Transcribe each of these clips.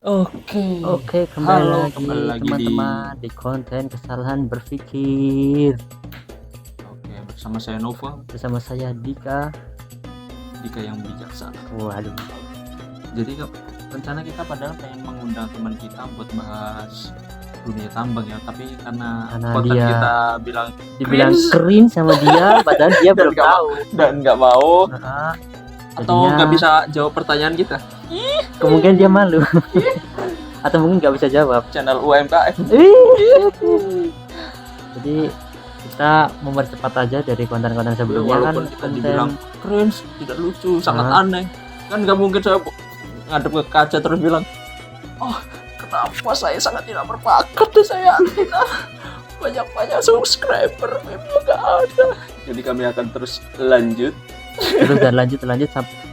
Oke. Oke, kembali Halo, lagi kembali lagi teman-teman di konten kesalahan berpikir Oke, bersama saya Nova, bersama saya Dika. Dika yang bijaksana. Waduh, Jadi rencana kita padahal pengen mengundang teman kita buat bahas dunia tambang ya, tapi karena karena konten dia kita bilang dibilang cringe keren sama dia, padahal dia dan belum tahu. nggak mau Nah, atau jadinya nggak bisa jawab pertanyaan kita. kemungkinan dia malu atau mungkin nggak bisa jawab. Channel UMKM. Jadi kita mempercepat aja dari konten-konten sebelumnya kan Walaupun kita konten dibilang cringe, tidak lucu, sangat Nah. aneh, kan nggak mungkin saya ngadep ke kaca terus bilang, oh kenapa saya sangat tidak berbakat dan saya tidak banyak subscriber, memang nggak ada. Jadi kami akan terus lanjut. terus dan lanjut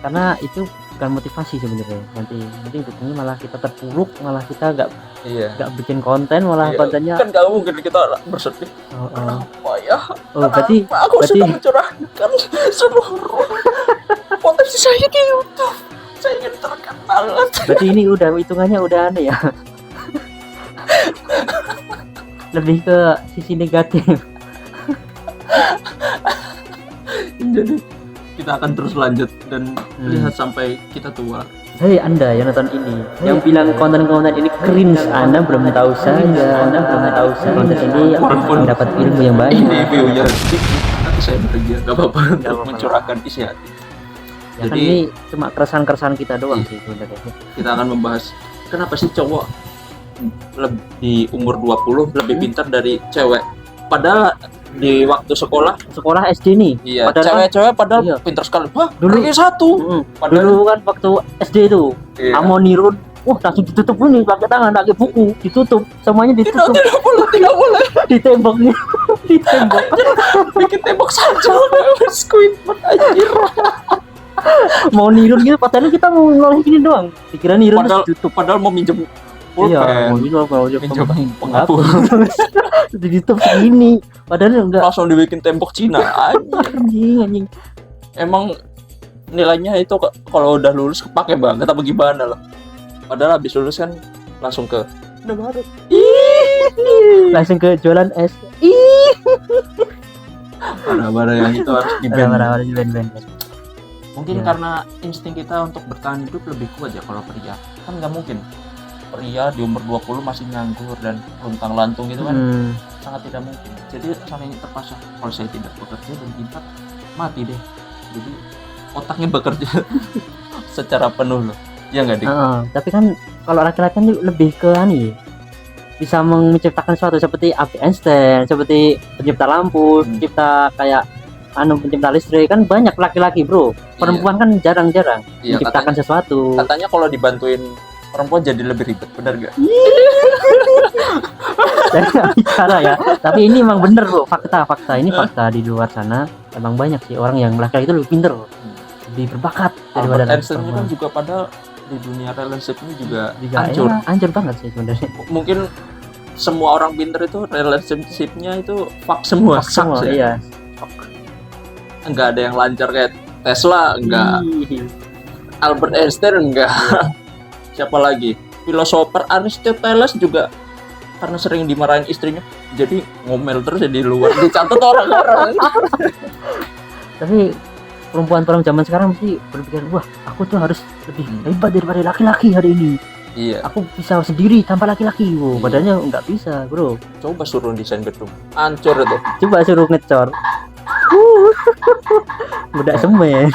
karena itu bukan motivasi sebenarnya. Nanti ujungnya malah kita terpuruk, malah kita Iya. nggak bikin konten, malah kontennya Kan nggak mungkin kita bersedih. oh, oh. Kenapa ya? Oh, berarti Aku sudah mencurahkan seluruh potensi saya di YouTube. Saya ingin terkenal. berarti ini udah hitungannya udah aneh ya. Lebih ke sisi negatif. Jadi kita akan terus lanjut dan lihat sampai kita tua. Hei Anda yang nonton ini, yang bilang konten-konten ini cringe, Anda belum tahu saja. Konten ini Walaupun mendapat ilmu yang banyak. Ini view-nya sedikit, tapi saya bahagia, gak apa-apa untuk apa-apa. mencurahkan isi hati. Ya kan Jadi ini cuma keresahan kita doang sih sebenarnya. kita akan membahas kenapa sih cowok di umur 20 lebih pintar dari cewek. Padahal di waktu sekolah, Sekolah SD nih. iya, Padahal cewek-cewek padahal iya. pintar sekali. Wah, Dulu- dulu satu. Padahal dulu kan waktu SD itu iya. Amonirun, langsung ditutup ini pakai tangan, pakai buku, ditutup, semuanya ditutup, tidak boleh ditembak nih, ditembak. bikin tembok saja. Squidward anjir. Mau nirun gitu, padahal kita mau ngolahin gini doang. Dikira nirun Padahal terus ditutup. padahal mau minjem Iya, mau pulpen, nirun mau minjem penghapus. penghapus. Ditutup segini, padahal enggak. Langsung dibikin tembok Cina anjir. Anjing. Emang nilainya itu kalau udah lulus kepake banget apa gimana loh? Padahal habis lulus kan langsung ke udah baru. Langsung ke jualan es. Bara-bara yang itu harus di-ban. Barang-barang di band. Mungkin Ya. karena insting kita untuk bertahan hidup lebih kuat ya kalau pria. Kan nggak mungkin pria di umur 20 masih nganggur dan luntang-lantung gitu kan sangat tidak mungkin. Jadi saling terpaksa. Kalau saya tidak bekerja dan pintar, mati deh. Jadi otaknya bekerja secara penuh loh. Ya nggak, Dik? Tapi kan kalau laki-laki kan lebih ke ani, bisa menciptakan sesuatu seperti Albert Einstein, seperti pencipta lampu, pencipta kayak pencipta listrik, kan banyak laki-laki bro. Perempuan kan jarang-jarang Iya, menciptakan sesuatu. katanya kalau dibantuin perempuan jadi lebih ribet, benar gak? Saya nggak bicara ya, tapi ini emang bener bro, fakta ini fakta di luar sana emang banyak sih orang yang laki-laki itu lebih pinter, lebih berbakat daripada Albert Einstein perempuan. kan juga padahal di dunia relationship ini juga Juga hancur. ya, hancur banget sih sebenarnya. Mungkin semua orang pinter itu relationship-nya itu fuck semua, Semua, sucks ya. iya. Enggak ada yang lancar kayak Tesla, enggak. Ih, Albert Einstein enggak. Siapa lagi? Filosofer Aristoteles juga karena sering dimarahin istrinya, jadi ngomel terus ya di luar, dicatat orang-orang. Tapi perempuan zaman sekarang mesti berpikir, wah aku tuh harus lebih hebat daripada laki-laki hari ini. Iya, Aku bisa sendiri tanpa laki-laki. Iya. Padahal nggak bisa bro. coba suruh desain gedung, hancur itu. Coba suruh ngecor. Budak semen.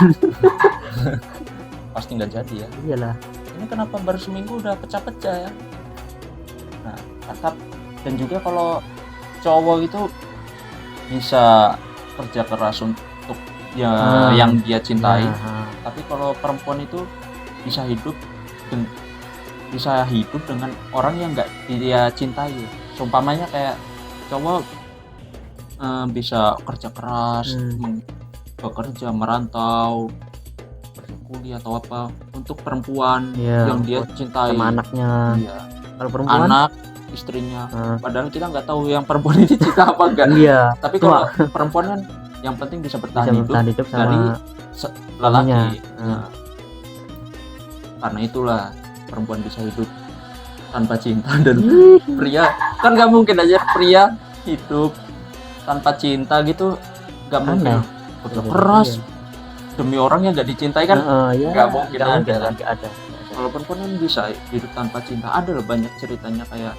Pasti nggak jadi ya. Iyalah. Ini kenapa baru seminggu udah pecah-pecah ya? Nah, dan juga kalau cowok itu bisa kerja keras untuk yang dia cintai, Nah, tapi kalau perempuan itu bisa hidup dengan orang yang nggak dia cintai. Seumpamanya kayak cowok bisa kerja keras, bekerja, merantau, kuliah atau apa untuk perempuan iya, yang dia cintai, sama anaknya. iya, Kalau perempuan, anak, istrinya. Padahal kita nggak tahu yang perempuan ini cinta apa enggak. iya. Tapi kalau perempuan kan yang penting bisa bertahan hidup sama dari lelaki. suaminya. Nah, karena itulah perempuan bisa hidup tanpa cinta dan pria kan nggak mungkin aja pria hidup tanpa cinta gitu, nggak mungkin. Kerja keras demi orang yang nggak dicintai kan ya, nggak mungkin nggak mungkin ada. nggak ada. Kalau perempuan kan bisa hidup tanpa cinta, ada loh banyak ceritanya kayak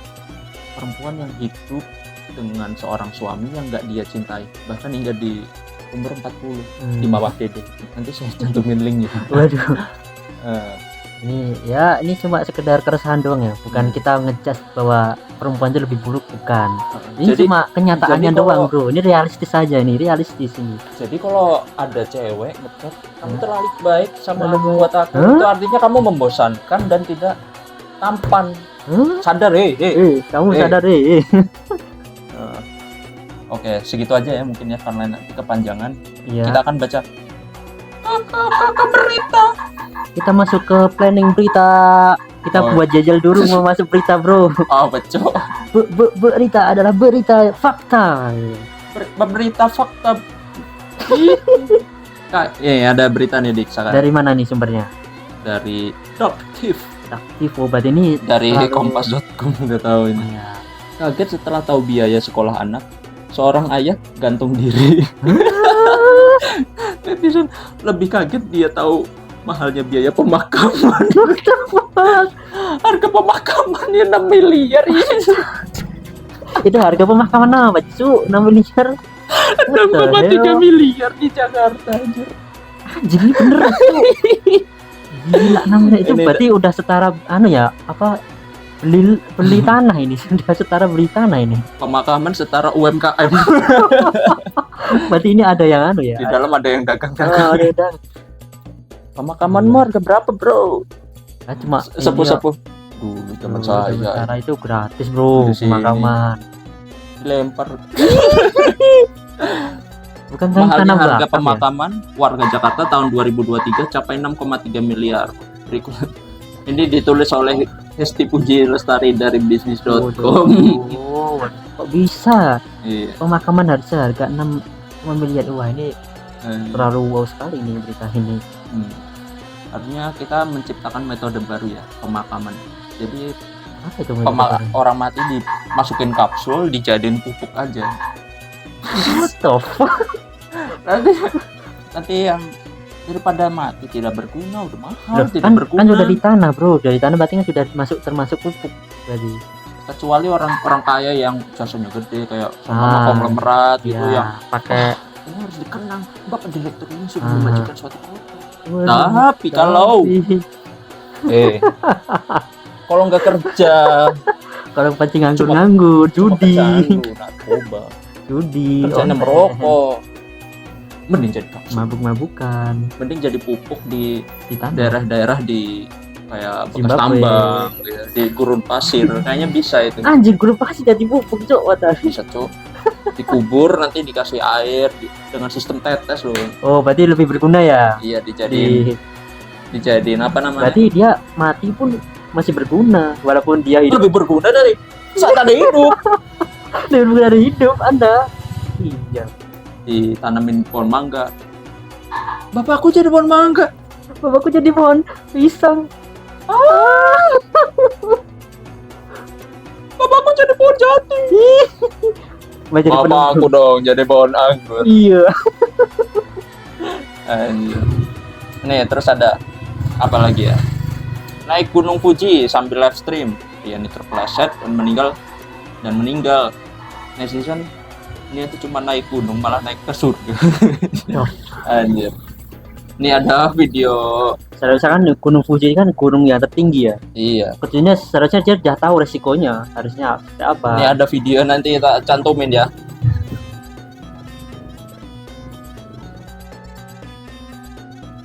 perempuan yang hidup dengan seorang suami yang nggak dia cintai bahkan hingga di umur 40 di bawah dede. Nanti saya cantumin linknya. Waduh. Ini cuma sekedar keresahan doang ya, bukan kita ngejudge bahwa perempuan itu lebih buruk, bukan. Ini Jadi- cuma kenyataannya jadi kalau- doang bro, ini realistis aja nih, realistis ini. Jadi kalau ada cewek ngechat kamu terlalu baik sama Terlalu aku buat aku, Hah? itu artinya kamu membosankan dan tidak tampan. Sadar Kamu Eh. sadar Oke, segitu aja ya mungkin ya karena nanti kepanjangan. Iya. Kita akan baca kakak berita. Kita masuk ke planning berita. Kita Oh. buat jajal dulu mau masuk berita bro. Oh, betul. Berita adalah berita fakta. Berita fakta. Kak, ada berita nih Dik sekarang Dari mana nih sumbernya? dari Doktif, Aktif, berarti ini dari terlalu- kompas.com, nggak tahu ini. Iya. Kaget setelah tahu biaya sekolah anak, seorang ayah gantung diri. Netizen lebih kaget dia tahu mahalnya biaya pemakaman. Harga pemakamannya 6 miliar. Itu harga pemakaman apa cu? 6 miliar. 6,3 miliar di Jakarta anjir. Anjing ini bener cu. Gila, 6 miliar itu Ini berarti udah setara beli tanah ini. Sudah setara beli tanah ini. Pemakaman setara UMKM. Berarti ini ada yang ya. Di dalam ada yang dagang-dagang. Oh, ada. Pemakamanmu harga berapa, Bro? Nah, cuma Sepuh-sepuh. Dulu teman saya Sementara itu gratis bro, Di sini. pemakaman. lempar. Bukan kan Mahalnya tanah harga wakaf ya? pemakaman warga Jakarta tahun 2023 capai 6,3 miliar. Berikut. Ini ditulis oleh Hesti Puji Lestari dari bisnis.com. Oh, kok bisa? Iya. Pemakaman harga 6 miliar. Wah, ini Eh, terlalu wow sekali nih berita ini. Artinya kita menciptakan metode baru ya, pemakaman. Jadi Apa itu? What orang mati dimasukin kapsul, dijadiin pupuk aja. the fuck? Nanti yang daripada mati tidak berguna udah mahal, Loh, tidak kan berguna. sudah di tanah bro, dari tanah berarti kan sudah termasuk pupuk berarti. Kecuali orang kaya yang jasanya gede kayak sama konglomerat gitu Ya, yang pakai ini harus dikenang. Bapak direktur ini sudah Ah. memajukan suatu kota. Waduh, Tapi kalau kalau nggak kerja kalau pancing Cuma nganggur, cuma judi, pecandu, narkoba, kerjanya online, merokok, mending jadi kapsul. mabuk-mabukan Mending jadi pupuk di di tanah. daerah-daerah di kayak bekas Zimbabwe. tambang ya, di gurun pasir kayaknya bisa itu. Anjing, grup pasti jadi pupuk cok, wadah. Bisa Cuk, dikubur nanti dikasih air dengan sistem tetes loh. Oh, berarti lebih berguna ya. Iya, dijadiin apa namanya, Berarti dia mati pun masih berguna walaupun dia hidup. lebih berguna dari saat ada hidup. Lebih berguna dari hidup Anda. Iya. Ditanamin pohon mangga, bapakku jadi pohon mangga, Bapakku jadi pohon pisang. bapakku jadi pohon jati, Jadi bapakku dong jadi pohon anggur. Iya. Anjir. Nih terus ada apa lagi ya, naik gunung Fuji sambil live stream, dia ini terpeleset dan meninggal. Netizen ini itu cuma naik gunung malah naik ke surga. Oh. Anjir. Ini ada video. Seharusnya kan Gunung Fuji kan gunung yang tertinggi ya. Iya. Sepertinya seharusnya dia sudah tahu resikonya. Harusnya apa? Ini ada video nanti kita cantumin ya.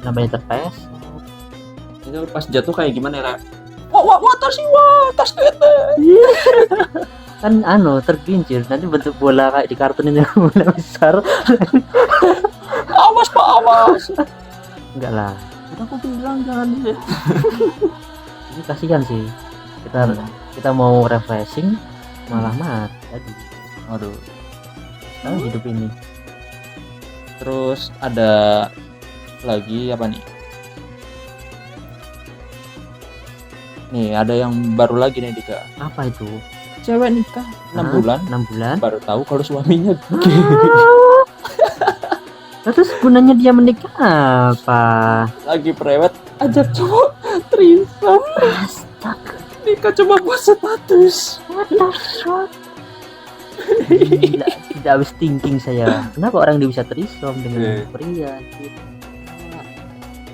Namanya terpes. Itu pas jatuh kayak gimana ya? Wah, tas tete. Kan tergelincir, nanti bentuk bola kayak di kartun itu, bola besar. Awas Pak, awas. Enggak lah, Udah aku bilang jangan di. ini kasihan sih. Kita mau refreshing malah mati tadi. Waduh. Tahu hidup ini. Terus ada lagi apa nih? Nih ada yang baru lagi nih Dika. Apa itu? Cewek nikah 6 bulan 6 bulan. baru tahu kalau suaminya Terus gunanya dia menikah apa? lagi prewed, ajak cowok threesome. Astaga, Nikah cuma buat status. what the fuck? Gila, tidak habis thinking saya. Kenapa orang dia bisa threesome dengan pria? Gitu.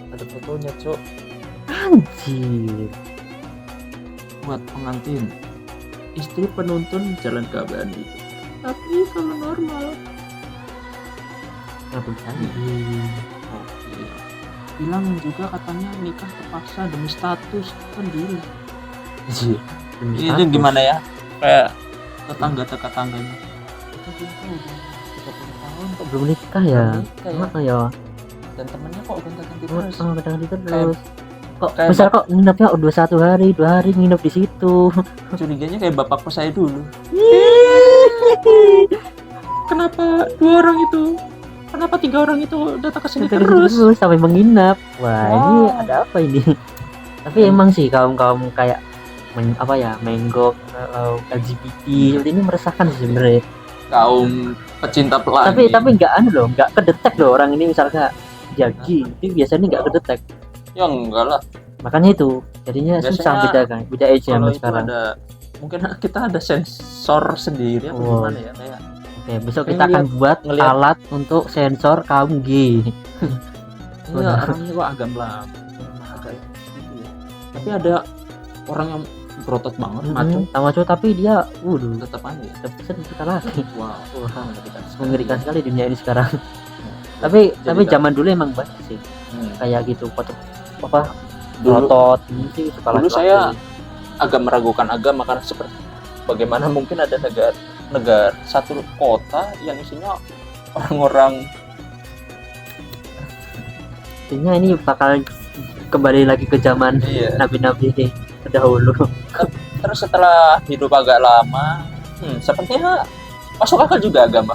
Ada fotonya cok, Anjir. buat pengantin. Istri penuntun jalan keabadian itu. Tapi kalau normal, Kenapa bisa? oke. Bilang juga katanya nikah terpaksa demi status kan deal. Anjir. Demi Itu status. gimana ya? Kayak tetangganya. Kita belum tahu udah 30 tahun Kok belum nikah ya? belum nikah ya. Oh, ya. Dan temennya kok ganti-ganti Oh, terus. kadang itu Kayak- terus. Kok kayak misal kok nginepnya 21 hari, 2 hari nginep di situ. Curiganya kayak bapakku saya dulu. Kenapa 2 orang itu? Kenapa 3 orang itu datang ke sini terus? Terus sampai menginap. Wah, ini Wah. ada apa ini? Tapi emang sih kaum kayak apa ya, menggok LGBT seperti ini meresahkan sih sebenarnya. Kaum pecinta pelangi. Tapi nggak anu loh, nggak kedetek loh orang ini misalnya jagi. Itu biasanya nggak kedetek. Ya enggak lah. Makanya itu jadinya Biasanya susah bedakan. Beda age Kalau zaman itu sekarang. ada, mungkin kita ada sensor sendiri apa Wow. gimana ya, kayak Oke, besok Kayak kita akan buat ngeliat- alat untuk sensor kaum gay. iya orangnya kok agak melam, agak gitu ya. Tapi ada orang yang berotot banget, maco, Sama cowok tapi dia tetap aja ya. tapi kita lagi. Wow, Mengerikan sekali dunia ini sekarang. Tapi Jadi zaman dulu emang banyak sih kayak gitu foto apa dulu otot sih suka dulu laki-laki. saya agak meragukan agama karena seperti bagaimana mungkin ada negara satu kota yang isinya orang-orang. Artinya ini bakal kembali lagi ke zaman Iya. nabi-nabi terdahulu. Terus setelah hidup agak lama, sepertinya masuk akal juga agama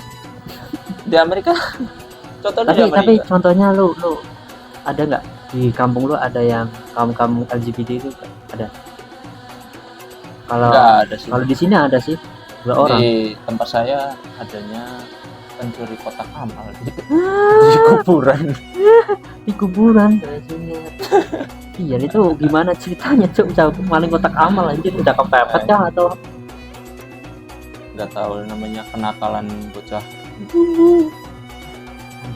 di Amerika. Contohnya di Tapi Amerika. contohnya lu ada nggak di kampung lu ada yang kaum LGBT itu ada? Nggak ada sih. Kalau di sini ada sih 2 orang. Di tempat saya adanya pencuri kotak amal di kuburan. Di kuburan iya itu gimana ceritanya cuk bisa maling kotak amal anjir udah kepepet kah atau Nggak tahu namanya kenakalan bocah.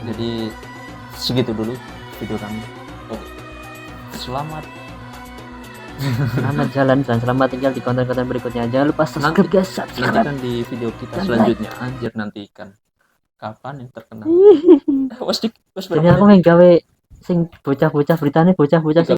Jadi segitu dulu video kami. Oke. Selamat. selamat jalan dan selamat tinggal di konten-konten berikutnya. Jangan lupa subscribe guys, subscribe. Nantikan di video kita selanjutnya. Anjir, nantikan. Kapan yang terkenal? Wes Jadi aku main gawe sing bocah-bocah beritanya bocah-bocah sing